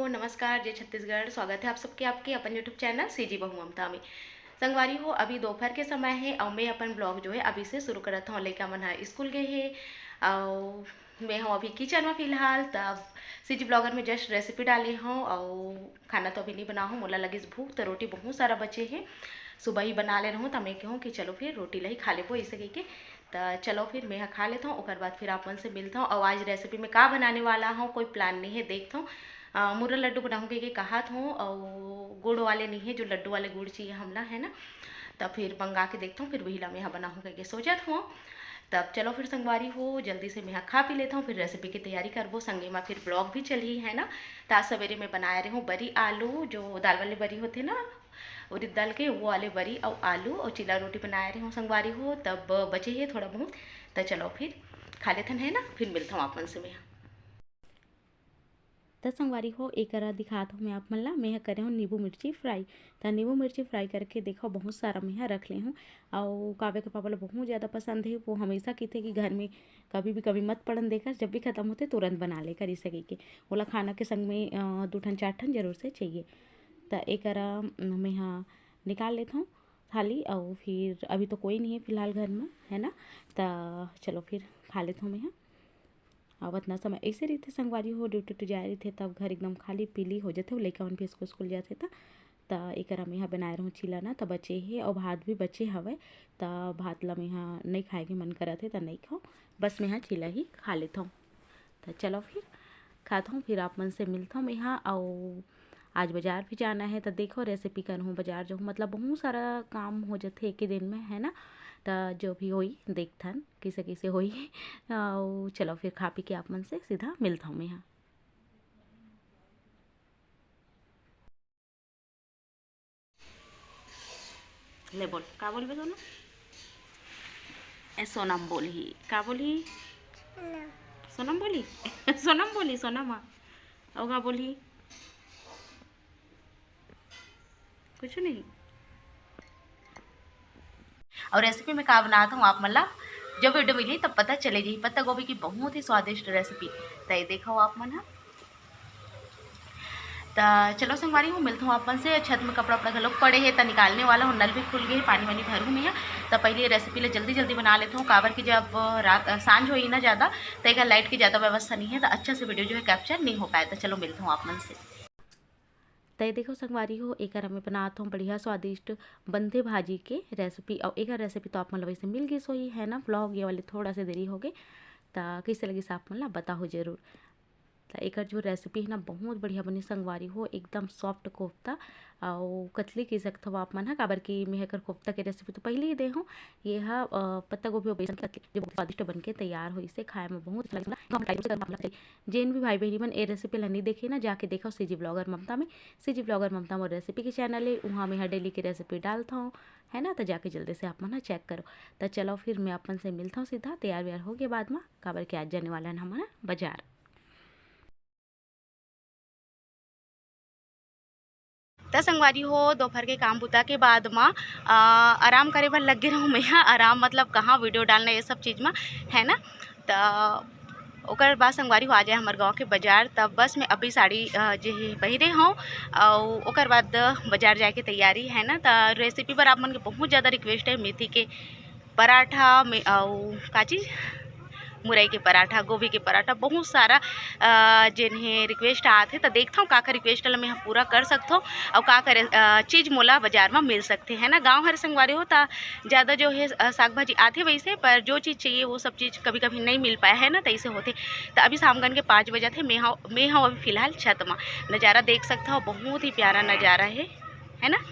नमस्कार, जय छत्तीसगढ़। स्वागत है आप सबके आपके अपन यूट्यूब चैनल सीजी बहू ममता में। संगवारी हो, अभी दोपहर के समय है और मैं अपन ब्लॉग जो है अभी से शुरू करत हूँ। लइका मन ह स्कूल गए है और मैं हूँ अभी किचन में फिलहाल। तब सीजी ब्लॉगर में जस्ट रेसिपी डाले हूँ और खाना तो अभी नहीं बना हूँ। मोला लगिस भूख तो रोटी बहुत सारा बचे है, सुबह ही बना ले रहूँ। तो मैं कहूँ कि चलो फिर रोटी ला ही खा लेबो ऐसे कह के। तो चलो फिर मैं खा लेता हूँ, और बाद फिर आप मन से मिलता हूँ। और आज रेसिपी में का बनाने वाला हूँ कोई प्लान नहीं है, देखता हूँ। मुर्रा लड्डू बनाऊँगी कि कहा हूँ, और गुड़ वाले नहीं है, जो लड्डू वाले गुड़ चाहिए हमला है ना। तब फिर मंगा के देखता हूँ, फिर वही ला मैं यहाँ बनाऊँ करके सोचत हूँ। तब चलो फिर संगवारी हो, जल्दी से मैं यहाँ खा पी लेता हूँ, फिर रेसिपी की तैयारी करबो। संगे में फिर ब्लॉग भी चली है ना। तो आज सवेरे में बनाए रही हूँ बरी आलू, जो दाल वाले बरी होते ना, उड़द दाल के वो वाले बरी और आलू और चिल्ला रोटी बनाए रही हूँ संगवारी हो। तब बचे है थोड़ा बहुत, तो चलो फिर खा लेथन है ना, फिर मिलता हूँ आपन से मैं। तो संगवारी हो, एक दिखात हूँ मैं आप मन ला। मैं करे हूँ नींबू मिर्ची फ्राई। तो नींबू मिर्ची फ्राई करके देखो बहुत सारा मैं रख ले हूँ। और काव्य के पापा ला बहुत ज़्यादा पसंद है। वो हमेशा कहते कि घर में कभी मत पड़न देकर, जब भी खत्म होते तुरंत बना लेकर इसे के बोला खाना के संग में 2 ठन 4 ठन जरूर से चाहिए। तो एक मैं यहाँ निकाल लेता हूँ थाली। और फिर अभी तो कोई नहीं है फिलहाल घर में है ना। तो चलो फिर खा लेता हूँ मैं यहाँ। अब इतना समय ऐसे रही थे संगवारी हो, ड्यूटी टू जाए रही थे, तब घर एकदम खाली पीली हो जाते हो। लइका मन भी स्कूल जाते था। तो एक मैं यहाँ बनाए रहूँ चिला ना, तो बचे है और भात भी बचे हवे। तो भात ला मैं यहाँ नहीं खाए के मन करा थे, तो नहीं खाओ, बस मैं यहाँ चिला ही खा लेता हूँ। तो चलो फिर खाता हूँ, फिर आप मन से मिलता हूँ मैं यहाँ। और आज बाज़ार भी जाना है, तो देखो रेसिपी कर हूँ बाज़ार जाऊँ, मतलब बहुत सारा काम हो जाते एक ही दिन में है ना। तो जो भी होई देखथन किसे किसे होई। और चलो फिर खा पी के आप मन से सीधा मिलता हूँ मैं यहाँ। ले बोल का बोल बे सोनम, ए सोनम बोली का बोली, सोनम बोली सोनम बोली सोनम और का बोली कुछ नहीं। और रेसिपी में का बनाता हूँ आप मतलब जब वीडियो मिली तब पता चलेगी। पत्ता गोभी की बहुत ही स्वादिष्ट रेसिपी, तो देखो आप मन। तो चलो संगवारी हूँ, मिलता हूँ अपन से। छत में कपड़ा उपड़ा लोग पड़े हैं, तो निकालने वाला हूँ। नल भी खुल गए, पानी वानी भरूँ मैं। तो पहले रेसिपी ले जल्दी जल्दी बना लेता हूँ, काबर की जब रात सांझ हो ना ज़्यादा, तो एक लाइट की ज़्यादा व्यवस्था नहीं है, तो अच्छा से वीडियो जो है कैप्चर नहीं हो पाया। तो चलो मिलता हूँ आप मन से। तो देखो संगवारी हो, एक मैं बनाता हूँ बढ़िया स्वादिष्ट बंधे भाजी के रेसिपी। और एक रेसिपी तो आप मतलब वैसे मिल गई सोई है ना। व्लॉग ये वाले थोड़ा सा देरी हो गए, तो कैसे लगी आप मतलब बताओ जरूर। तो एक जो रेसिपी है ना बहुत बढ़िया बनी संगवारी हो, एकदम सॉफ्ट कोफ्ता और कतली कह सकते हो आप मन है। काबर की मैं एकर कोफ्ता के रेसिपी तो पहले ही दे हूँ। ये है पत्ता गोभी और बेसन की कतली, जो बहुत स्वादिष्ट बन के तैयार हो। इसे खाए में बहुत अच्छा लगता। जिन भी भाई बहनी मन ए रेसिपी ला नहीं देखे ना, जाके देखो सीजी ब्लॉगर ममता में। सीजी ब्लॉगर ममता में रेसिपी के चैनल है, वहाँ मैं डेली की रेसिपी डालता हूँ है ना। तो जाके जल्दी से आप मन चेक करो। तो चलो फिर मैं अपन से मिलता हूँ सीधा, तैयार व्यार हो गया बाद में। काबर के आज जाने वाला है हमारा बाजार। तो संगवारी हो, दोपहर के काम बुता के बाद में आराम करे बर लगे रहूँ मैं। आराम मतलब कहाँ वीडियो डालना ये सब चीज़ में है ना। तो ओकर बाद संगवारी हो आ जाए हमारे गाँव के बाजार। तब बस मैं अभी साड़ी जो है पहिरे हूँ, और ओकर बाद बाजार जाए के तैयारी है ना। तो रेसिपी पर आप मन के बहुत ज़्यादा रिक्वेस्ट है, मेथी के पराठा में और का चीज़ मुरई के पराठा, गोभी के पराठा, बहुत सारा जिन्हें रिक्वेस्ट आते तो देखता हूँ का रिक्वेस्ट ला मैं पूरा कर सकता हूँ। और का चीज़ मोला बाजार में मिल सकते हैं ना। गांव हर संगवारी होता ज़्यादा जो है साग भाजी आते वैसे, पर जो चीज़ चाहिए वो सब चीज़ कभी कभी नहीं मिल पाया है ना, तो ऐसे होते। तो अभी शामगन के 5 बजे थे। मैं हाँ अभी फ़िलहाल छत में नज़ारा देख सकता हूँ, बहुत ही प्यारा नज़ारा है ना।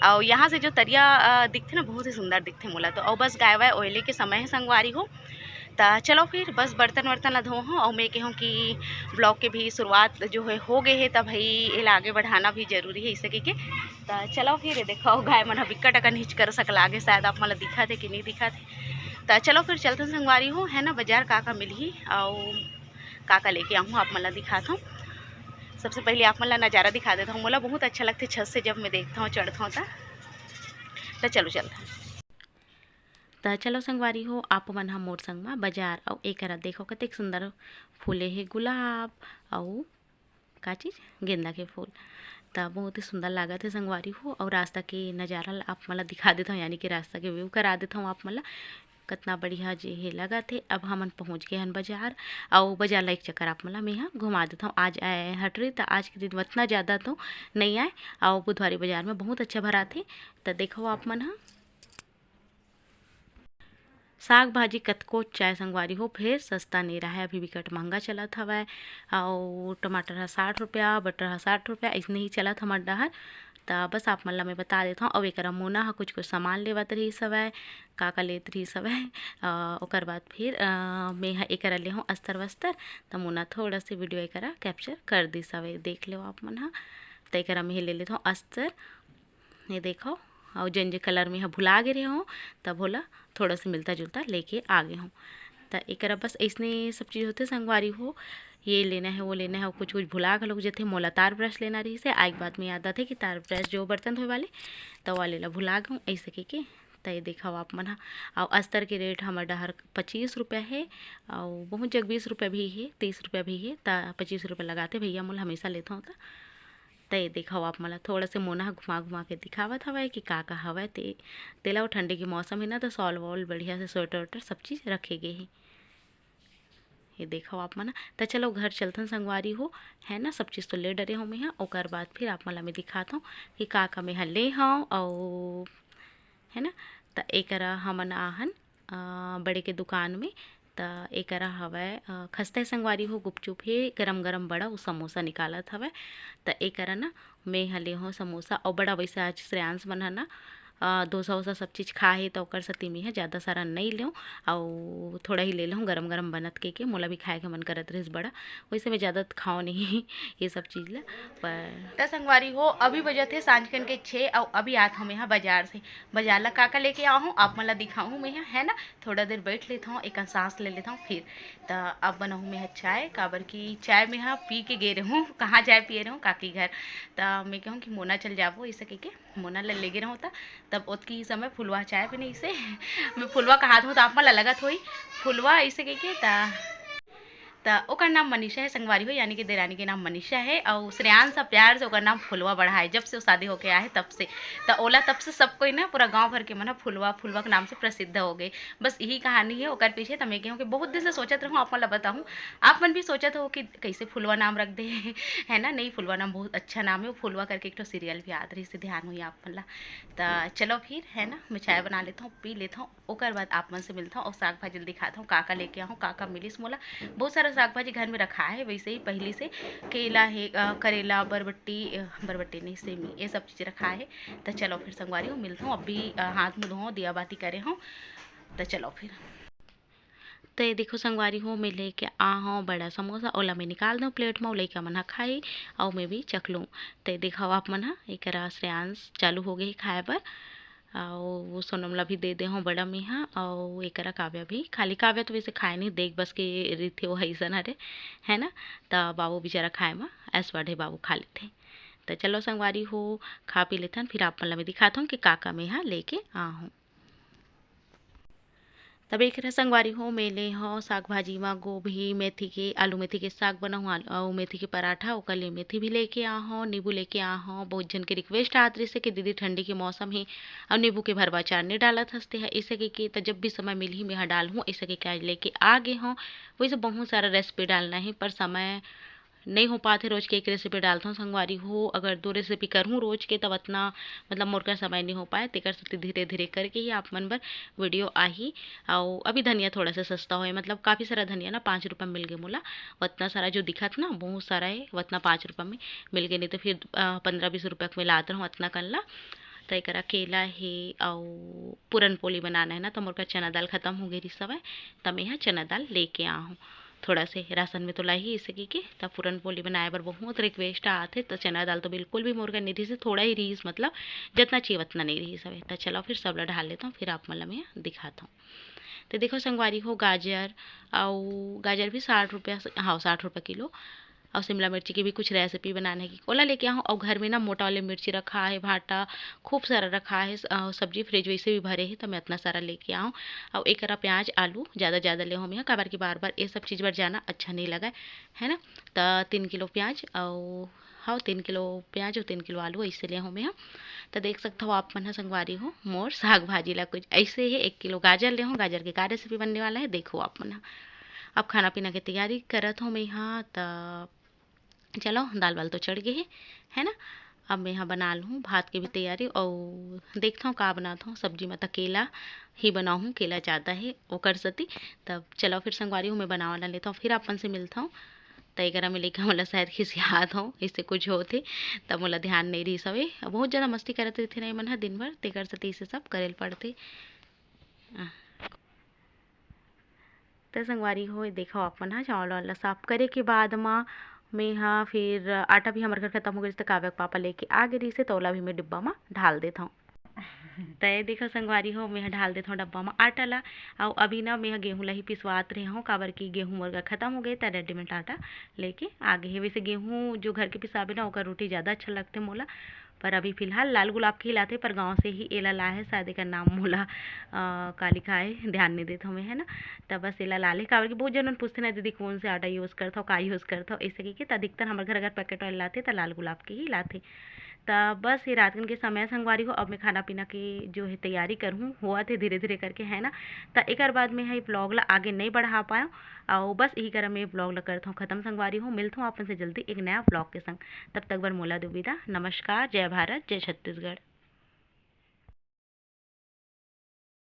और यहाँ से जो तरिया दिखते ना बहुत ही सुंदर दिखते मोला। तो और बस गाय वाय ओयले के समय है संगवारी हो। तो चलो फिर बस बर्तन वर्तन ला धो हूँ, और मैं कहूँ कि ब्लॉग के भी शुरुआत जो है हो गए है, तब भाई ये आगे बढ़ाना भी जरूरी है इसे के। तो चलो फिर ये देखो गाय मन बिक्कट अकन हिच कर सकल आगे, शायद आप मतलब दिखा थे कि नहीं दिखा थे। तो चलो फिर चलते संगवारी हूँ है ना बाजार, का मिली और का लेके आऊँ आप मतलब दिखाता हूँ। सबसे पहले आप मतलब नज़ारा दिखा देता हूँ, मोला बहुत अच्छा लगता है छत से जब मैं देखता हूँ चढ़ता हूँ। तो चलो चलता है। तो चलो संगवारी हो, आप मन ह मोर संग में बाजार। और एक देखो कतेक सुंदर फूले हे गुलाब और का चीज़ गेंदा के फूल। तो बहुत ही सुंदर लगा थे संगवारी हो। और रास्ता के नज़ारा आप मतलब दिखा देता हूँ, यानी कि रास्ता के व्यू करा देता हूँ आप मतलब कितना बढ़िया जे हे लगा थे। अब हमन पहुँच गए हन बाजार, और बाजार ला एक चक्कर आप मतलब मैं यहाँ घुमा देता हूँ। आज आए हट रही तो आज के दिन उतना ज़्यादा तो नहीं आए, और बुधवारी बाजार में बहुत अच्छा भरा थे। तो देखो आप मन हाँ साग भाजी कतको चाय संगवारी हो फिर सस्ता नहीं रहा है, अभी बिकट महंगा चलत हवय। और टमाटर है 60 रुपया, बटर है 60 रुपया, इसने ही चलत हमर डहर। तो बस आप मन ला मैं बता देता हूँ। और एक मोना हा कुछ कुछ सामान लेवत रही सवय, का लेत रही सवय। ओकर बाद फिर मैं एक ले हूँ अस्तर वस्तर, तो मोना थोड़ा सी वीडियो एक कैप्चर कर दी सवय, देख लो आप मन हा। तो एक मैं ले लेता हूँ अस्तर, ये देखो। और जे कलर में भुला गए हूँ तब बोला थोड़ा सा मिलता जुलता लेके आ गए हूँ। तो एक बस ऐसने सब चीज़ होते संगवारी हो, ये लेना है वो लेना है, और कुछ कुछ भुला गए लोग जैसे मोला तार ब्रश लेना रही से आज बात में याद आते कि तार ब्रश जो बर्तन धोए वाले तो वाले ला भुला गऊँ ऐसे के। तो ये देखा आप मन हा। और अस्तर के रेट हमारे डहर 25 रुपया है, और बहुत जग 20 रुपया भी है, 30 रुपया भी है। तो 25 रुपया लगाते भैया मोल हमेशा लेता हूँ। तो ये देखो आप मतलब थोड़ा से मोना घुमा घुमा के दिखावत हवा कि का हवा तेला। और ठंडी के मौसम है ना, तो सॉल वॉल बढ़िया से स्वेटर वेटर सब चीज़ रखे गए हैं। ये देखो आप मना। तो चलो घर चलतन संगवारी हो, है ना। सब चीज़ तो ले डरे हो मैं यहाँ। और बाद फिर आप मला मैं दिखाता हूँ कि का मैं यहाँ ले हूँ, और है ना। तो एक हमन आहन बड़े के दुकान में। तो एक हवय खस्ता संगवारी हो, गुपचुप है गरम गरम बड़ा वो समोसा निकालत हवय। तो एक ना मैं हले हो समोसा, और बड़ा वैसे आज श्रेयांश मन ना डोसा वोसा सब चीज़ खा है, तो ओकर सती में है ज़्यादा सारा नहीं लें, और थोड़ा ही ले लूँ गरम गरम बनत के मोला भी खाए के मन करत रही बड़ा, वैसे मैं ज़्यादा खाओ नहीं ये सब चीज़ ला। पर तो संगवारी हो अभी बजे थे सांझ खन के 6, और अभी आत हूँ यहाँ बाजार से। बाजार ला का लेके आओ हूँ आप मतलब दिखाऊँ मैं यहाँ, है ना। थोड़ा देर बैठ लेता हूँ, एक सांस ले लेता हूँ फिर। तो अब बनाऊँ मैं चाय, काबर की चाय में यहाँ पी के गे रही हूँ, कहाँ चाय पिए रही हूँ काकी घर। तो मैं कहूँ कि मोना चल जाबो ऐसे के मोना ले गे रहूँ। तब ओतकी समय फुलवा चाय पे नहीं से मैं फुलवा कहा हूँ, तो आप मन लगत होई फुलवा ऐसे के। तो ओकर नाम मनीषा है संगवारी हो, यानी कि देरानी के नाम मनीषा है। और श्रेयांश प्यार से ओकर नाम फुलवा बढ़ा है, जब से वो शादी होके आए तब से। तो ओला तब से सब कोई ना पूरा गांव भर के मना फुलवा फुलवा के नाम से प्रसिद्ध हो गए। बस यही कहानी है ओकर पीछे। तो मैं कहूँ कि बहुत दिन से सोचत रहूँ, आप मन बताऊँ, आप मन भी सोचत हो कि कैसे फुलवा नाम रख दे, है ना। नहीं, फुलवा नाम बहुत अच्छा नाम है। वो फुलवा करके एक तो सीरियल भी याद रही से ध्यान हुई आप मन ला। तो चलो फिर, है ना, मैं चाय बना लेता हूँ, पी लेता हूँ। ओकर बाद आप मन से मिलता हूँ, और साग भाजी दिखाता हूँ का लेके आऊँ, का मिलिस मोला। बहुत सारा साग भाजी घर में रखा है वैसे ही पहले से, केला है, करेला, बरबट्टी नहीं सेमी, ये सब चीज़ रखा है। तो चलो फिर संगवारी हूँ, मिलता हूँ। अभी हाथ मुँह धो दिया बाती करे हूँ। तो चलो फिर। तो ये देखो संगवारी हो मैं लेके आ हूँ बड़ा समोसा, ओला मैं निकाल दूँ प्लेट में, लैका मन खाई और मैं भी चख लूँ। तो ये देखो आप मन एक श्रेयांश चालू हो गई खाए पर, और वो सोनमला भी दे दे हूँ बड़ा में हाँ। और एक काव्या भी, खाली काव्या तो वैसे खाए नहीं, देख बस के रीथे वो हैसन हरे, है ना। तो बाबू बेचारा खाए में ऐस बढ़े बाबू खा लेते। तो चलो संगवारी हो खा पी लेते हैं, फिर आप मतलब मैं दिखाता हूँ कि काका मैं यहाँ लेके आ हूँ। तब एक संगवारी हो मेले हो साग भाजी में गोभी मेथी के आलू मेथी के साग बनाऊँ, और मेथी के पराठा, ओकर लिए मेथी भी लेके आ हो, नींबू लेके आ हो। बहुत जन के रिक्वेस्ट आत रही से कि दीदी ठंडी के मौसम है और नींबू के भरवा चार नहीं डालत हंसते हैं ऐसे के। तो जब भी समय मिल ही मैं यहाँ डाल हूँ ऐसे के आज लेके आ गए हों। वैसे बहुत सारा रेसिपी डालना है पर समय नहीं हो पाते, रोज के एक रेसिपी डालता हूँ संगवारी हो। अगर 2 रेसिपी करूँ रोज के तब इतना मतलब मोर का समय नहीं हो पाए, तेकर से धीरे धीरे करके ही आप मन पर वीडियो आ ही। और अभी धनिया थोड़ा सा सस्ता हो, मतलब काफ़ी सारा धनिया ना 5 रुपये मिल गए मोला। उतना सारा जो दिखत ना बहुत सारा है, उतना 5 रुपये में मिल गए, नहीं तो फिर 15-20 रुपये में लात रहूँ उतना कल्ला। तो एक केला है, और पूरन पोली बनाना है ना, तो मोर का चना दाल खत्म हो गई सब है, तब मैं यहाँ चना दाल लेके आ हूँ। थोड़ा से राशन में तो लाई ही इसे की तब पूरन पोली बनाए पर बहुत रिक्वेस्ट आते। तो चना दाल तो बिल्कुल भी मोर का नहीं रही से, थोड़ा ही रही, मतलब जितना चाहिए उतना नहीं रही सब। तो चलो फिर सब ला ढाल लेता हूँ, फिर आप मतलब मैं दिखाता हूँ। तो देखो संगवारी हो गाजर, और गाजर भी 60 रुपया, हाँ 60 रुपये किलो। और शिमला मिर्ची की भी कुछ रेसिपी बनाने की ओला लेके आऊँ। और घर में ना मोटा वाले मिर्ची रखा है, भाटा खूब सारा रखा है, सब्जी फ्रिज वैसे भी भरे है, तो मैं इतना सारा लेके आऊँ। और एक करा प्याज आलू ज़्यादा ले हम यहाँ काबर की बार बार ये सब चीज़ पर जाना अच्छा नहीं लगा है ना। तो 3 किलो प्याज और हाँ 3 किलो प्याज और 3 किलो आलू ऐसे ले हम यहाँ। तो देख सकते हो आप मन संगवारी हो मोर साग भाजी ला कुछ ऐसे ही 1 किलो गाजर ले हो। गाजर के का रेसिपी बनने वाला है देखो आप मन। अब खाना पीना की तैयारी करत हो मैं यहाँ। तो चलो दाल वाल तो चढ़ गए है ना। अब मैं यहाँ बना लूँ भात की भी तैयारी और देखता हूँ का बनाता हूँ। सब्जी में तो केला ही बनाऊँ, केला ज़्यादा है वो कर सती। तब चलो फिर संगवारी हूँ मैं बना वाला लेता हूँ, फिर अपन से मिलता हूँ। तय करा में लेकर मतलब शायद खिसियात हूँ इससे कुछ होते, तब मतलब ध्यान नहीं रही सवे बहुत ज़्यादा मस्ती करते थे नहीं मन दिन भर ते कर सती इसे सब करेल पड़ते। तो संगवारी हो देखो अपन हाँ चावल वाला साफ करे के बाद माँ मैं हाँ फिर आटा भी हमारे घर खत्म हो गई तो काव्य पापा लेके आ गई से तोला भी मैं डिब्बा में ढाल देता हूँ। तय देखो संगवारी हो मैं ढाल देता हूँ डब्बा में आटा ला। और अभी ना मैं गेहूँ ला ही पिसवात रही हूँ काबर की गेहूँ मुर्गा खत्म हो गए तो रेडीमेड आटा लेके आ गए है। वैसे गेहूँ जो घर के पिसाबे ना ओकर रोटी ज़्यादा अच्छा लगते मोला, पर अभी फ़िलहाल लाल गुलाब के हिलाते पर गांव से ही एला ला है शायद का नाम मोला का लिखा है ध्यान नहीं देता हूँ मैं है ना। तब बस एला ला ले काबर की बहुत जन पूछते ना दीदी कौन से आटा यूज़ करता हो का यूज़ करता हो ऐसे कि अधिकतर हमारे घर अगर पैकेट वाले लाते तो लाल गुलाब के ही लाते। तब बस ये रात के समय संगवारी हो अब मैं खाना पीना की जो है तैयारी करूँ हुआ थे धीरे धीरे करके है ना। तो एक बाद में है ब्लॉग ला आगे नहीं बढ़ा पाया और बस यही कर मैं ब्लॉग ला करता हूँ खत्म संगवारी हूँ। मिलता हूँ आपन से जल्दी एक नया ब्लॉग के संग, तब तक बर मोला दुविदा नमस्कार। जय भारत जय छत्तीसगढ़।